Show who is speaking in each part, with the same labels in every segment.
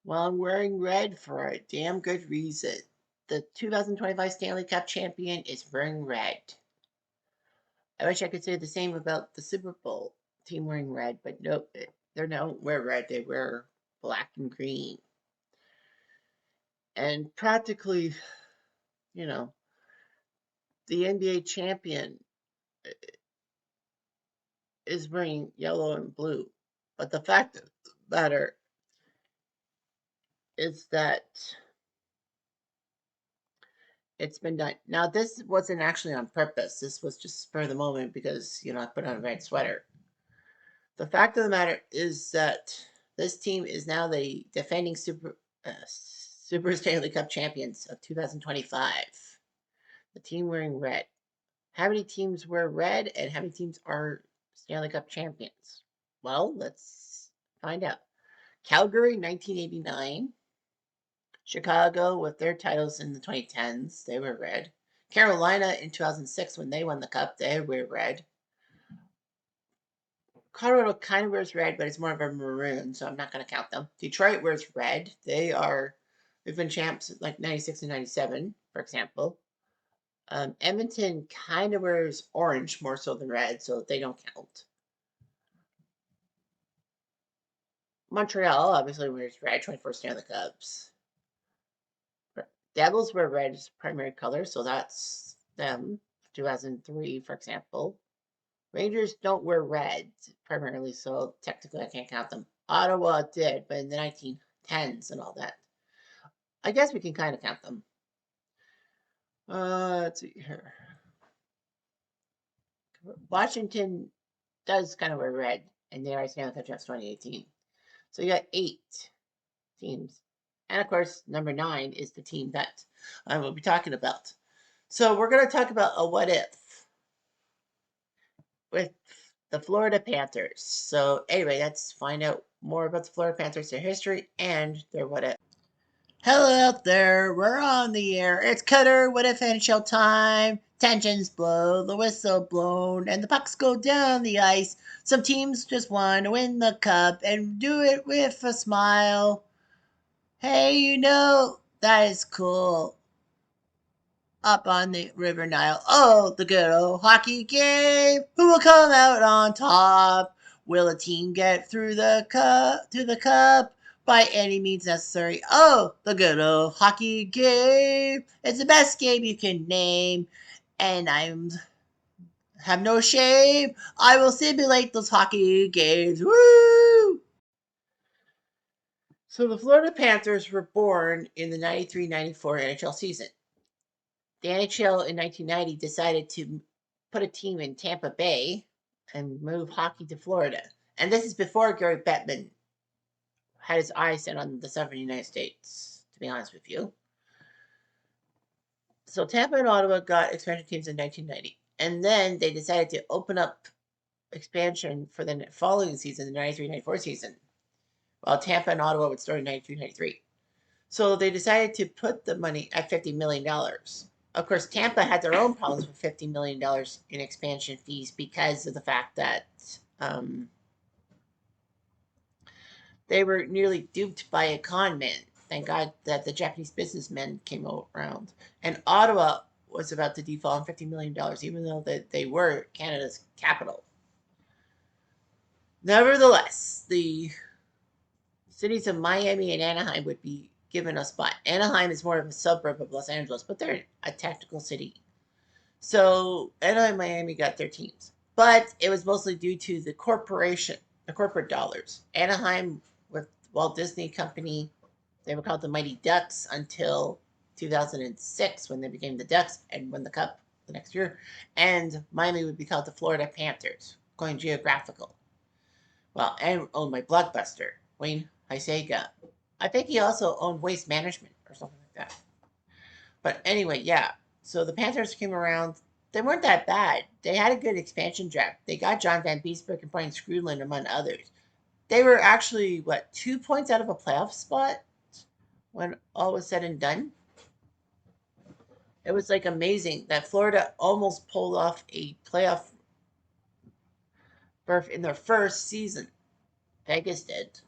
Speaker 1: Well, I'm wearing red for a damn good reason. The 2025 Stanley Cup champion is wearing red. I wish I could say the same about the Super Bowl team wearing red, but nope, they don't wear red. They wear black and green. And practically, you know, the NBA champion is wearing yellow and blue. But the fact of the matter is that it's been done. Now, this wasn't actually on purpose. This was just spur of the moment because, I put on a red sweater. The fact of the matter is that this team is now the defending Super Stanley Cup champions of 2025. The team wearing red. How many teams wear red and how many teams are Stanley Cup champions? Well, let's find out. Calgary, 1989. Chicago, with their titles in the 2010s, they were red. Carolina in 2006, when they won the cup, they were red. Colorado kind of wears red, but it's more of a maroon, so I'm not going to count them. Detroit wears red. They've been champs like 96 and 97, for example. Edmonton kind of wears orange more so than red, so they don't count. Montreal obviously wears red, 21st Stanley Cups. Devils wear red as primary color, so that's them. 2003, for example. Rangers don't wear red primarily, so technically I can't count them. Ottawa did, but in the 1910s and all that. I guess we can kind of count them. Let's see here. Washington does kind of wear red, and they are Stanley Cup champs 2018. So you got 8 teams. And of course, number 9 is the team that I will be talking about. So we're going to talk about a what if with the Florida Panthers. So anyway, let's find out more about the Florida Panthers, their history, and their what if. Hello out there, we're on the air. It's Cutter, what if NHL time. Tensions blow, the whistle blown, and the pucks go down the ice. Some teams just want to win the cup and do it with a smile. Hey, that is cool. Up on the River Nile. Oh, the good old hockey game. Who will come out on top? Will a team get through the cup by any means necessary? Oh, the good old hockey game. It's the best game you can name, and I'm have no shame. I will simulate those hockey games. Woo! So the Florida Panthers were born in the 93-94 NHL season. The NHL in 1990 decided to put a team in Tampa Bay and move hockey to Florida. And this is before Gary Bettman had his eyes set on the southern United States, to be honest with you. So Tampa and Ottawa got expansion teams in 1990. And then they decided to open up expansion for the following season, the 93-94 season, while Tampa and Ottawa would start in 93-93. So they decided to put the money at $50 million. Of course, Tampa had their own problems with $50 million in expansion fees because of the fact that they were nearly duped by a con man. Thank God that the Japanese businessmen came around. And Ottawa was about to default on $50 million, even though they were Canada's capital. Nevertheless, the cities of Miami and Anaheim would be given a spot. Anaheim is more of a suburb of Los Angeles, but they're a technical city. So Anaheim and Miami got their teams. But it was mostly due to the corporate dollars. Anaheim, with Walt Disney Company, they were called the Mighty Ducks until 2006 when they became the Ducks and won the Cup the next year. And Miami would be called the Florida Panthers, going geographical. Well, and owned by Blockbuster, Wayne Huizenga. I think he also owned Waste Management or something like that. But anyway, yeah. So the Panthers came around. They weren't that bad. They had a good expansion draft. They got John Van Beesbrook and Brian Screwland, among others. They were actually, 2 points out of a playoff spot when all was said and done? It was like amazing that Florida almost pulled off a playoff berth in their first season. Vegas did.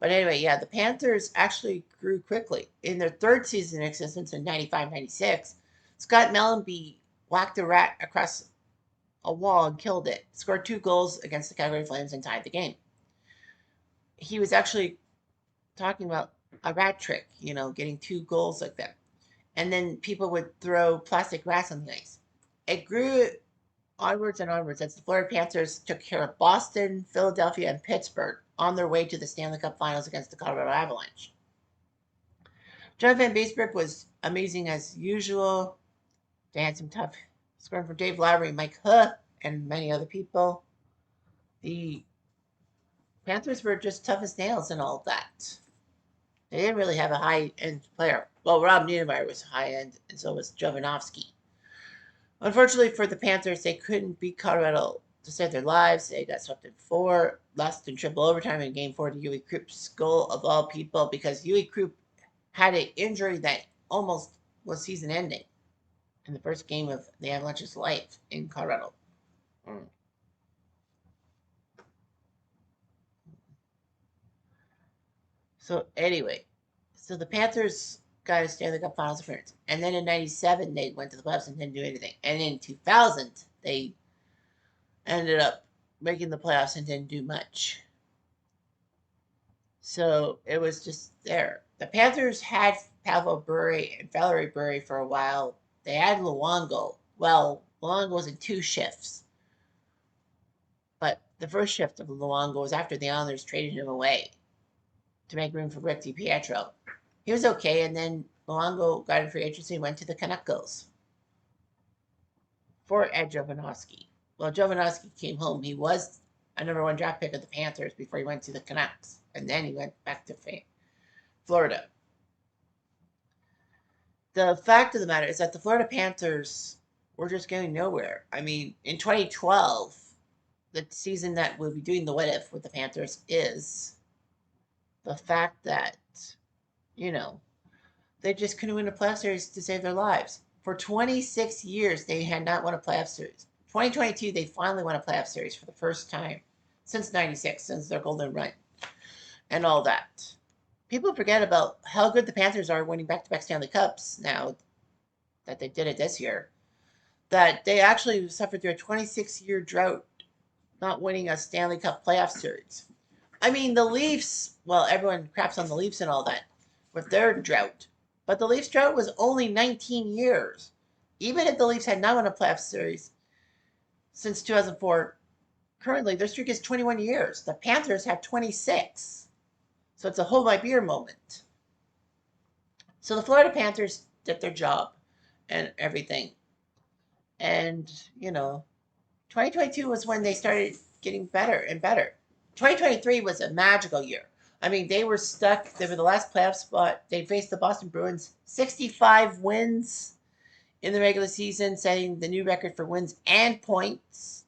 Speaker 1: But anyway, yeah, the Panthers actually grew quickly. In their third season in existence in 95-96, Scott Mellenby whacked a rat across a wall and killed it, scored 2 goals against the Calgary Flames, and tied the game. He was actually talking about a rat trick, getting 2 goals like that. And then people would throw plastic rats on the ice. It grew onwards and onwards as the Florida Panthers took care of Boston, Philadelphia, and Pittsburgh on their way to the Stanley Cup Finals against the Colorado Avalanche. John Van Beesbrook was amazing as usual. They had some tough scoring from Dave Lowry, Mike Huh, and many other people. The Panthers were just tough as nails and all that. They didn't really have a high-end player. Well, Rob Niedermeyer was high-end, and so was Jovanovski. Unfortunately for the Panthers, they couldn't beat Colorado to save their lives. They got swept in 4, lost in triple overtime in Game 4 to Yui Krupp's goal of all people, because Yui Krupp had an injury that almost was season-ending in the first game of the Avalanche's life in Colorado. So anyway, the Panthers got a Stanley Cup Finals appearance, and then in '97 they went to the playoffs and didn't do anything. And in 2000 they ended up making the playoffs and didn't do much. So it was just there. The Panthers had Pavel Bure and Valerie Bure for a while. They had Luongo. Well, Luongo was in 2 shifts. But the first shift of Luongo was after the Islanders traded him away to make room for Rick DiPietro. He was okay, and then Luongo got in free agency and went to the Canucks for Ed Jovanovski. Well, Jovanovski came home. He was a #1 draft pick of the Panthers before he went to the Canucks, and then he went back to Florida. The fact of the matter is that the Florida Panthers were just going nowhere. I mean, in 2012, the season that we'll be doing the what if with the Panthers is the fact that, they just couldn't win a playoff series to save their lives. For 26 years, they had not won a playoff series. 2022, they finally won a playoff series for the first time since '96, since their golden run and all that. People forget about how good the Panthers are winning back-to-back Stanley Cups now that they did it this year, that they actually suffered through a 26-year drought not winning a Stanley Cup playoff series. I mean, the Leafs, well, everyone craps on the Leafs and all that with their drought. But the Leafs drought was only 19 years. Even if the Leafs had not won a playoff series since 2004, currently their streak is 21 years. The Panthers have 26. So it's a hold my beer moment. So the Florida Panthers did their job and everything. And, 2022 was when they started getting better and better. 2023 was a magical year. I mean, they were stuck. They were the last playoff spot. They faced the Boston Bruins. 65 wins in the regular season, setting the new record for wins and points.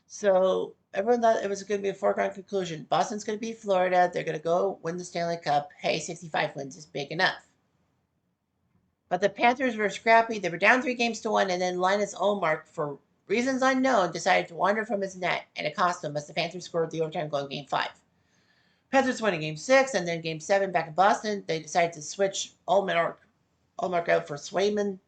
Speaker 1: So everyone thought it was going to be a foregone conclusion. Boston's going to beat Florida. They're going to go win the Stanley Cup. Hey, 65 wins is big enough. But the Panthers were scrappy. They were down 3-1, and then Linus Ullmark, for reasons unknown, decided to wander from his net, and it cost them as the Panthers scored the overtime goal in Game 5. Panthers won in Game 6, and then Game 7 back in Boston. They decided to switch Ullmark out for Swayman,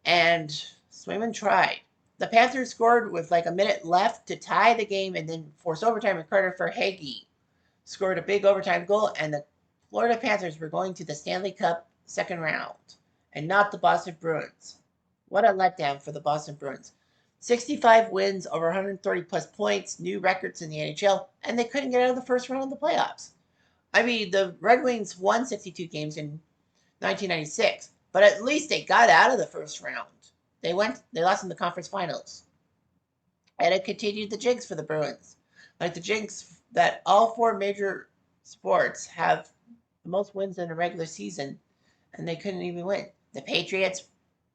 Speaker 1: and Swayman tried. The Panthers scored with like a minute left to tie the game and then force overtime, and Carter Verhaeghe scored a big overtime goal, and the Florida Panthers were going to the Stanley Cup second round and not the Boston Bruins. What a letdown for the Boston Bruins. 65 wins, over 130 plus points, new records in the NHL, and they couldn't get out of the first round of the playoffs. I mean, the Red Wings won 62 games in 1996, but at least they got out of the first round. They lost in the conference finals. And it continued the jinx for the Bruins. Like the jinx that all 4 major sports have the most wins in a regular season, and they couldn't even win. The Patriots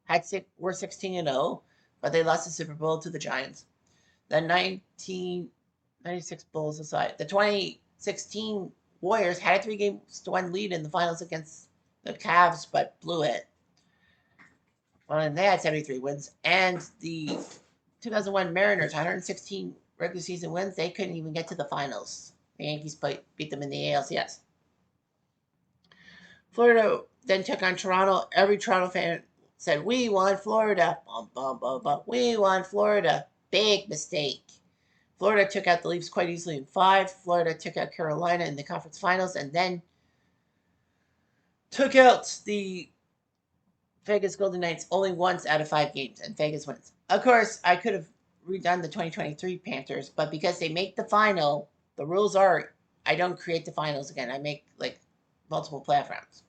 Speaker 1: were 16-0, but they lost the Super Bowl to the Giants. The 1996 Bulls aside, the 2016 Warriors had a 3-1 lead in the finals against the Cavs, but blew it. Well, and they had 73 wins. And the 2001 Mariners, 116 regular season wins, they couldn't even get to the finals The Yankees beat them in the ALCS. Florida then took on Toronto. Every Toronto fan said, "We want Florida." Bum, bum, bum, bum. We want Florida. Big mistake. Florida took out the Leafs quite easily in 5. Florida took out Carolina in the conference finals and then took out the Vegas Golden Knights only once out of 5 games, and Vegas wins. Of course, I could have redone the 2023 Panthers, but because they make the final, the rules are I don't create the finals again. I make like multiple playoff rounds.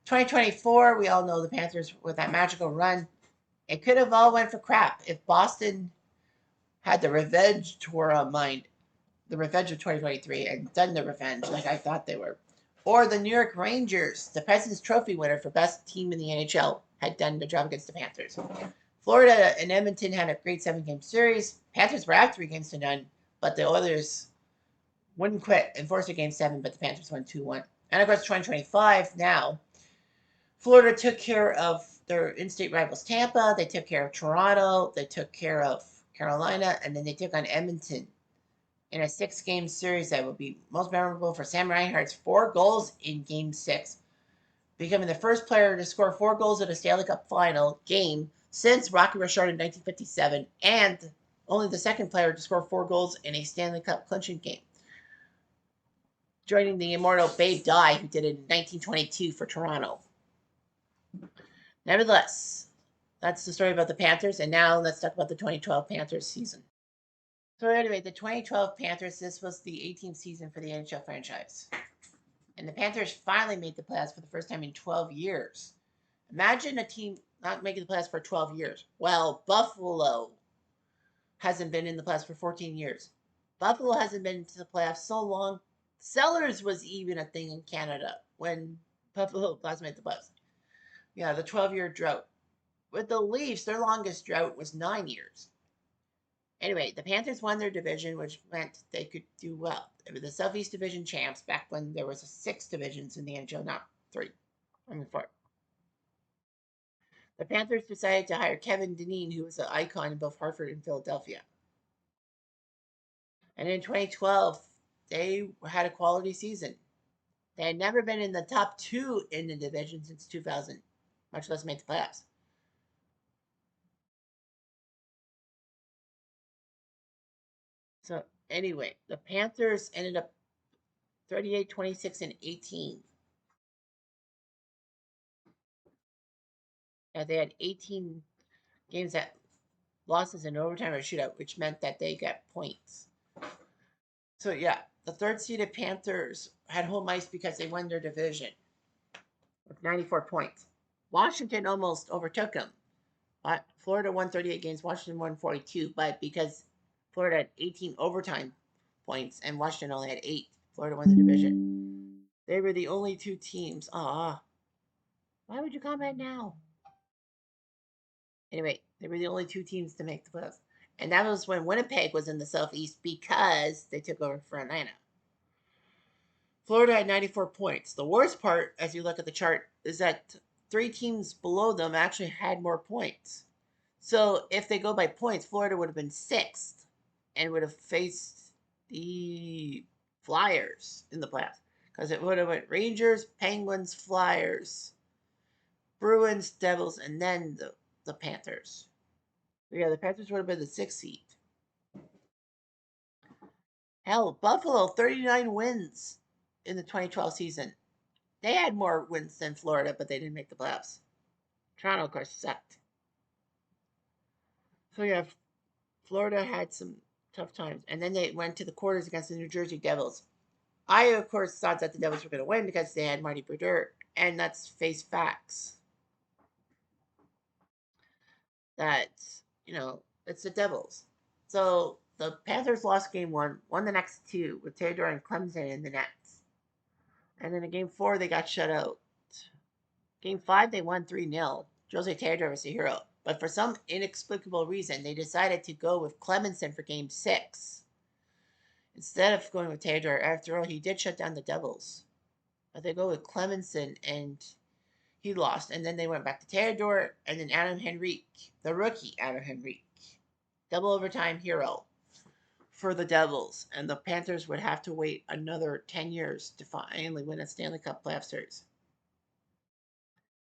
Speaker 1: 2024, we all know the Panthers with that magical run. It could have all went for crap if Boston had the revenge tour on mind, the revenge of 2023, and done the revenge like I thought they were. Or the New York Rangers, the President's Trophy winner for best team in the NHL, had done the job against the Panthers. Florida and Edmonton had a great 7-game series. Panthers were out 3 games to none, but the Oilers wouldn't quit and forced a game 7, but the Panthers won 2-1. And of course, 2025 now, Florida took care of their in-state rivals Tampa. They took care of Toronto. They took care of Carolina, and then they took on Edmonton in a 6-game series that would be most memorable for Sam Reinhart's 4 goals in Game 6, becoming the first player to score 4 goals in a Stanley Cup final game since Rocky Richard in 1957, and only the second player to score 4 goals in a Stanley Cup clinching game, joining the immortal Babe Dye, who did it in 1922 for Toronto. Nevertheless, that's the story about the Panthers, and now let's talk about the 2012 Panthers season. So anyway, the 2012 Panthers, this was the 18th season for the NHL franchise. And the Panthers finally made the playoffs for the first time in 12 years. Imagine a team not making the playoffs for 12 years. Well, Buffalo hasn't been in the playoffs for 14 years. Buffalo hasn't been to the playoffs so long. Sellers was even a thing in Canada when Buffalo last made the playoffs. Yeah, the 12-year drought. With the Leafs, their longest drought was 9 years. Anyway, the Panthers won their division, which meant they could do well. They were the Southeast Division champs back when there was 6 divisions in the NHL, not 3. 4. The Panthers decided to hire Kevin Dineen, who was an icon in both Hartford and Philadelphia. And in 2012, they had a quality season. They had never been in the top 2 in the division since 2000, much less made the playoffs. So anyway, the Panthers ended up 38, 26, and 18. They had 18 games that losses in overtime or shootout, which meant that they got points. So yeah, the third seeded Panthers had home ice because they won their division with 94 points. Washington almost overtook them. Florida won 38 games, Washington won 42, but because Florida had 18 overtime points and Washington only had 8, Florida won the division. They were the only 2 teams. Why would you comment now? Anyway, they were the only 2 teams to make the playoffs. And that was when Winnipeg was in the Southeast because they took over for Atlanta. Florida had 94 points. The worst part, as you look at the chart, is that 3 teams below them actually had more points. So if they go by points, Florida would have been 6th and would have faced the Flyers in the playoffs. Because it would have went Rangers, Penguins, Flyers, Bruins, Devils, and then the Panthers. Yeah, the Panthers would have been the 6th seed. Hell, Buffalo, 39 wins in the 2012 season. They had more wins than Florida, but they didn't make the playoffs. Toronto, of course, sucked. So yeah, Florida had some tough times. And then they went to the quarters against the New Jersey Devils. I, of course, thought that the Devils were going to win because they had Marty Brodeur. And let's face facts. That, it's the Devils. So the Panthers lost game 1, won the next 2 with Theodore and Clemson in the nets. And then in game 4, they got shut out. Game 5, they won 3-0. Jose Theodore was the hero. But for some inexplicable reason, they decided to go with Clemenson for game 6. Instead of going with Theodore, after all, he did shut down the Devils. But they go with Clemenson, and he lost. And then they went back to Theodore, and then Adam Henrique, the rookie Adam Henrique. Double overtime hero for the Devils, and the Panthers would have to wait another 10 years to finally win a Stanley Cup playoff series.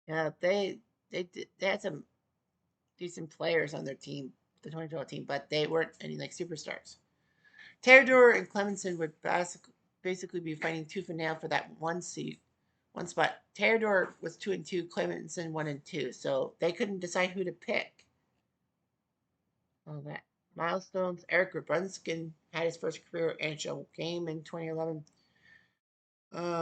Speaker 1: Yeah, they had some decent players on their team, the 2012 team, but they weren't any like superstars. Theodore and Clemenson would basically be fighting tooth and nail for that one spot. Theodore was 2-2, Clemenson 1-2, so they couldn't decide who to pick. All that milestones. Eric Rabunskin had his first career NHL game in 2011.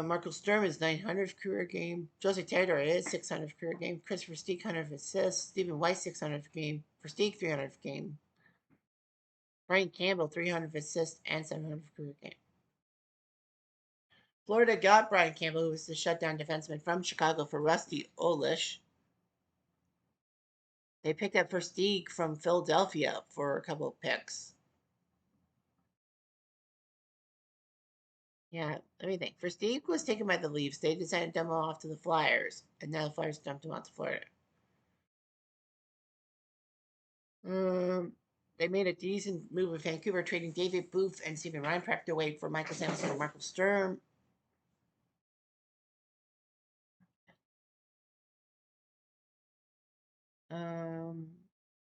Speaker 1: Marco Sturm is 900th career game. Jose Theodore is 600th career game. Christopher Steek 100th assists. Stephen Weiss 600th game. For Steek 300th game. Brian Campbell 300th assists and 700th career game. Florida got Brian Campbell, who was the shutdown defenseman from Chicago, for Rusty Olish. They picked up Versteeg from Philadelphia for a couple of picks. Yeah, let me think. Versteeg was taken by the Leafs. They decided to dump him off to the Flyers, and now the Flyers dumped him out to Florida. They made a decent move with Vancouver, trading David Booth and Steven Reinprecht away for Michael Samuelsson or Marco Sturm.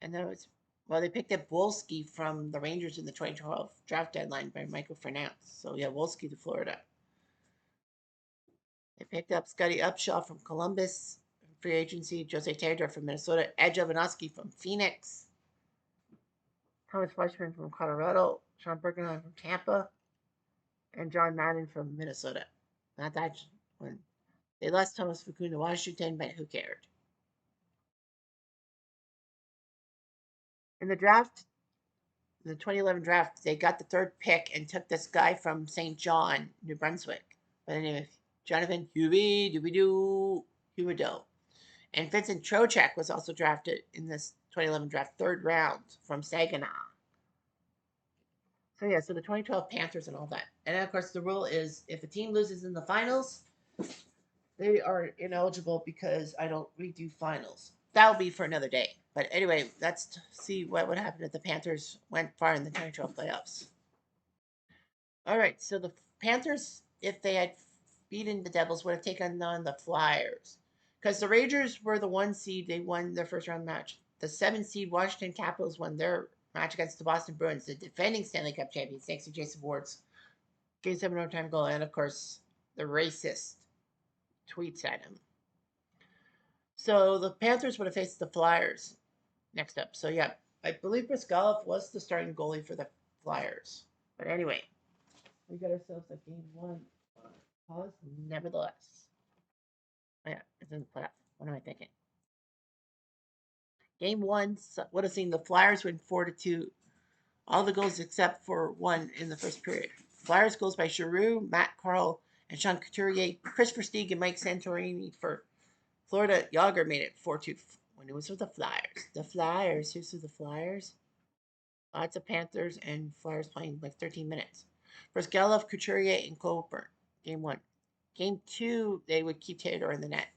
Speaker 1: And that was, well, they picked up Wolski from the Rangers in the 2012 draft deadline by Michael Fernandez. So yeah, Wolski to Florida. They picked up Scotty Upshaw from Columbus, free agency. Jose Theodore from Minnesota. Ed Jovanovski from Phoenix. Thomas Fleischman from Colorado. Sean Bergenheim from Tampa. And John Madden from Minnesota. Not that one. They lost Thomas Fukun to Washington, but who cared? In the draft, the 2011 draft, they got the third pick and took this guy from St. John, New Brunswick. By the name of Jonathan Huberdeau. And Vincent Trocheck was also drafted in this 2011 draft, third round from Saginaw. So yeah, so the 2012 Panthers and all that. And of course, the rule is if a team loses in the finals, they are ineligible because I don't redo finals. That'll be for another day. But anyway, let's see what would happen if the Panthers went far in the 2012 playoffs. All right, so the Panthers, if they had beaten the Devils, would have taken on the Flyers. Because the Rangers were the 1 seed, they won their first round match. The 7 seed Washington Capitals won their match against the Boston Bruins, the defending Stanley Cup champions, thanks to Jason Ward's Game 7 overtime goal, and of course, the racist tweets at him. So the Panthers would have faced the Flyers next up. So yeah, I believe Briskalov was the starting goalie for the Flyers. But anyway, we got ourselves a game 1 pause, nevertheless. Oh, yeah, it's in the playoff. What am I thinking? Game 1 would have seen the Flyers win 4-2. All the goals except for one in the first period. Flyers goals by Giroux, Matt Carl, and Sean Couturier. Chris Versteeg and Mike Santorini for Florida. Yager made it 4-2 when it was with the Flyers. The Flyers. Who's with the Flyers? Lots of Panthers and Flyers playing like 13 minutes. First Gallup, Couturier, and Coburn. Game 1. Game 2, they would keep Taylor in the net.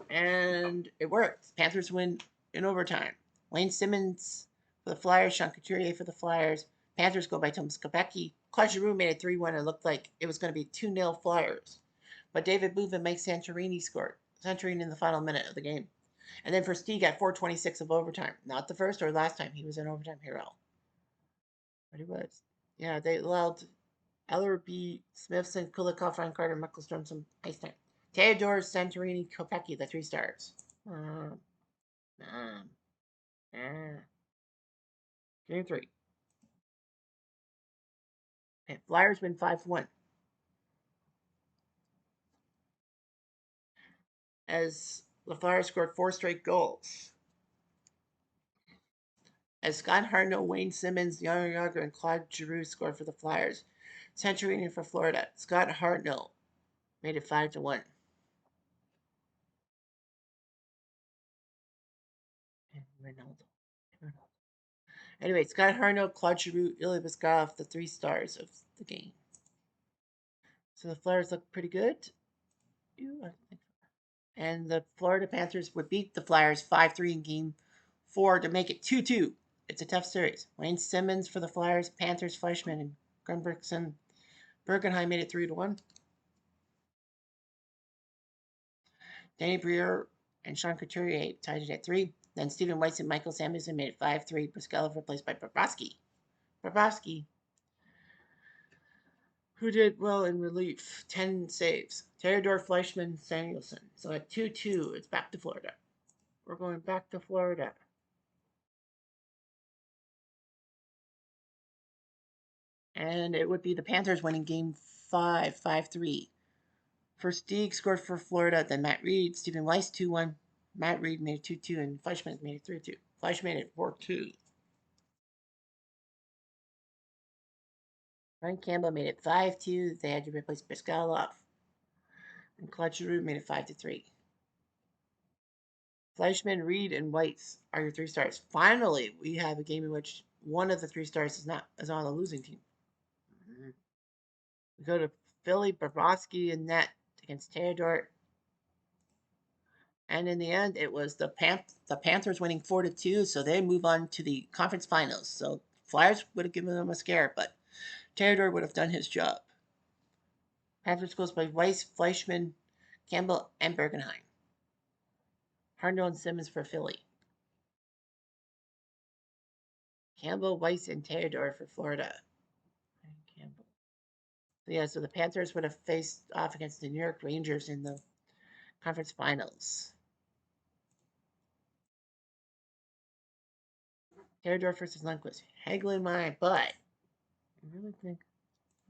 Speaker 1: And it worked. Panthers win in overtime. Wayne Simmons for the Flyers, Sean Couturier for the Flyers. Panthers go by Thomas Kopecky. Claude Giroux made it 3-1 and looked like it was going to be 2-0 Flyers. But David Booth and Mike Santorini scored. Santorini in the final minute of the game. And then for Steve got 4:26 of overtime. Not the first or last time he was an overtime hero. But he was. Yeah, they allowed Ellerby, Smithson, Kulikov, Ryan Carter, Michael Storm some ice time. Theodore, Santorini, Kopecky, the 3 stars. Game 3. And Flyers win 5-1. As the Flyers scored 4 straight goals. As Scott Hartnell, Wayne Simmons, Jaromir Jagr, and Claude Giroux scored for the Flyers. Santorini for Florida. Scott Hartnell made it 5-1. And Ronaldo. Anyway, Scott Hartnell, Claude Giroux, Ilya Beskov, the 3 stars of the game. So the Flyers look pretty good. And the Florida Panthers would beat the Flyers 5-3 in game 4 to make it 2-2 it's a tough series. Wayne Simmons for the Flyers, Panthers, Fleischman, and Gunbergson. Bergenheim made it 3-1. Danny Briere and Sean Couturier tied it at 3. Then Stephen Weiss and Michael Samuelson made it 5-3. Briskelov replaced by Bobrovsky. Bobrovsky, who did well in relief, 10 saves. Theodore, Fleischman, Samuelson. So at 2-2, it's back to Florida. We're going back to Florida. And it would be the Panthers winning game 5, 5-3. First, Deeg scored for Florida, then Matt Reed, Stephen Weiss 2-1. Matt Reed made it 2-2, and Fleischman made it 3-2. Fleischman made it 4-2. Ryan Campbell made it 5-2. They had to replace Briskelov. And Claude Giroux made it 5-3. Fleischman, Reed, and Weiss are your 3 stars. Finally, we have a game in which one of the 3 stars is on the losing team. We go to Philly, Bobrovsky, and net against Theodore. And in the end, it was the Panthers winning 4-2, so they move on to the conference finals. So Flyers would have given them a scare, but Theodore would have done his job. Panthers goes by Weiss, Fleischman, Campbell, and Bergenheim. Harndell and Simmons for Philly. Campbell, Weiss, and Theodore for Florida. Campbell. So yeah, so the Panthers would have faced off against the New York Rangers in the conference finals. Theodore versus Lundqvist. Haggling my butt. I really think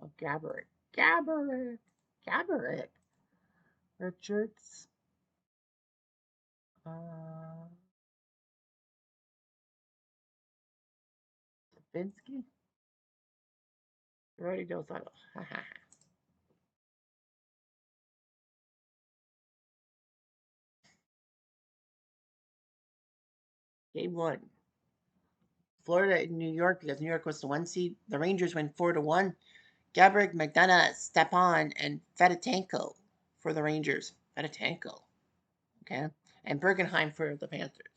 Speaker 1: of Gaborik. Gaborik. Richards. Binsky. You already know Saddle. Game 1. Florida and New York, because New York was the 1 seed. The Rangers win 4-1. Gaborik, McDonough, Stepan, and Fedotenko for the Rangers. Fedotenko. Okay. And Bergenheim for the Panthers.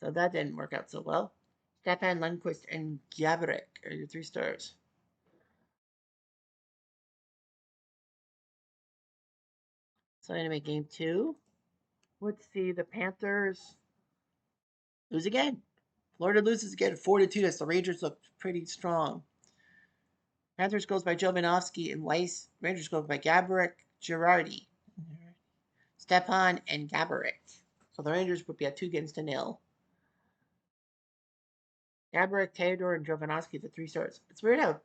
Speaker 1: So that didn't work out so well. Stepan, Lundqvist, and Gaborik are your 3 stars. So anyway, game 2. Let's see. The Panthers lose again. Florida loses again 4-2 as the Rangers look pretty strong. Panthers goes by Jovanovski and Weiss. Rangers goes by Gaborik, Girardi, Stepan, and Gaborik. So the Rangers would be at 2-0. Gaborik, Theodore, and Jovanovski, the 3 stars. It's weird how,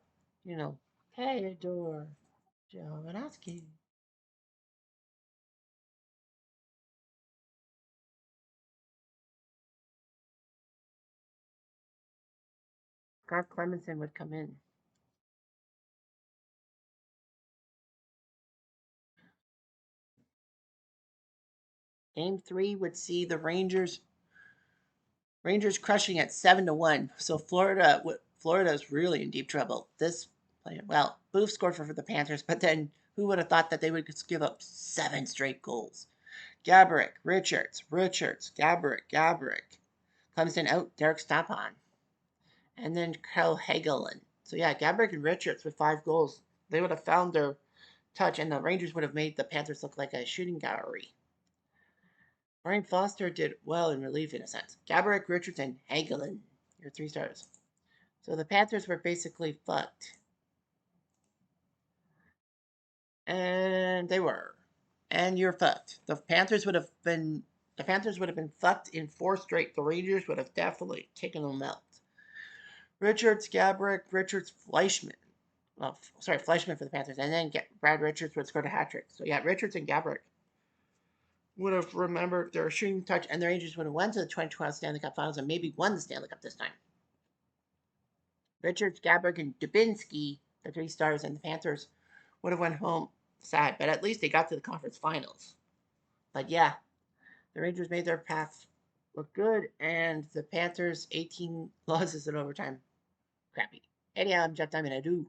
Speaker 1: Theodore, Jovanovski. Scott Clemenson would come in. Game 3 would see the Rangers crushing at 7-1. So Florida is really in deep trouble. Booth scored for the Panthers, but then who would have thought that they would give up 7 straight goals? Gaborik, Richards, Gaborik. Clemson out, Derek Stepan. And then Carl Hagelin. So yeah, Gaborik and Richards with 5 goals. They would have found their touch, and the Rangers would have made the Panthers look like a shooting gallery. Brian Foster did well in relief in a sense. Gaborik, Richards, and Hagelin, your 3 stars. So the Panthers were basically fucked. And they were. And you're fucked. The Panthers would have been fucked in 4 straight. The Rangers would have definitely taken them out. Richards, Gaborik, Fleischman. Fleischman for the Panthers. And then Brad Richards would score a hat trick. So yeah, Richards and Gaborik would have remembered their shooting touch, and the Rangers would have went to the 2012 Stanley Cup Finals and maybe won the Stanley Cup this time. Richards, Gaborik, and Dubinsky, the 3 stars, and the Panthers would have went home sad, but at least they got to the conference finals. But yeah, the Rangers made their path look good, and the Panthers 18 losses in overtime. Crappy. Anyhow, I'm Jeff Diamond. I do.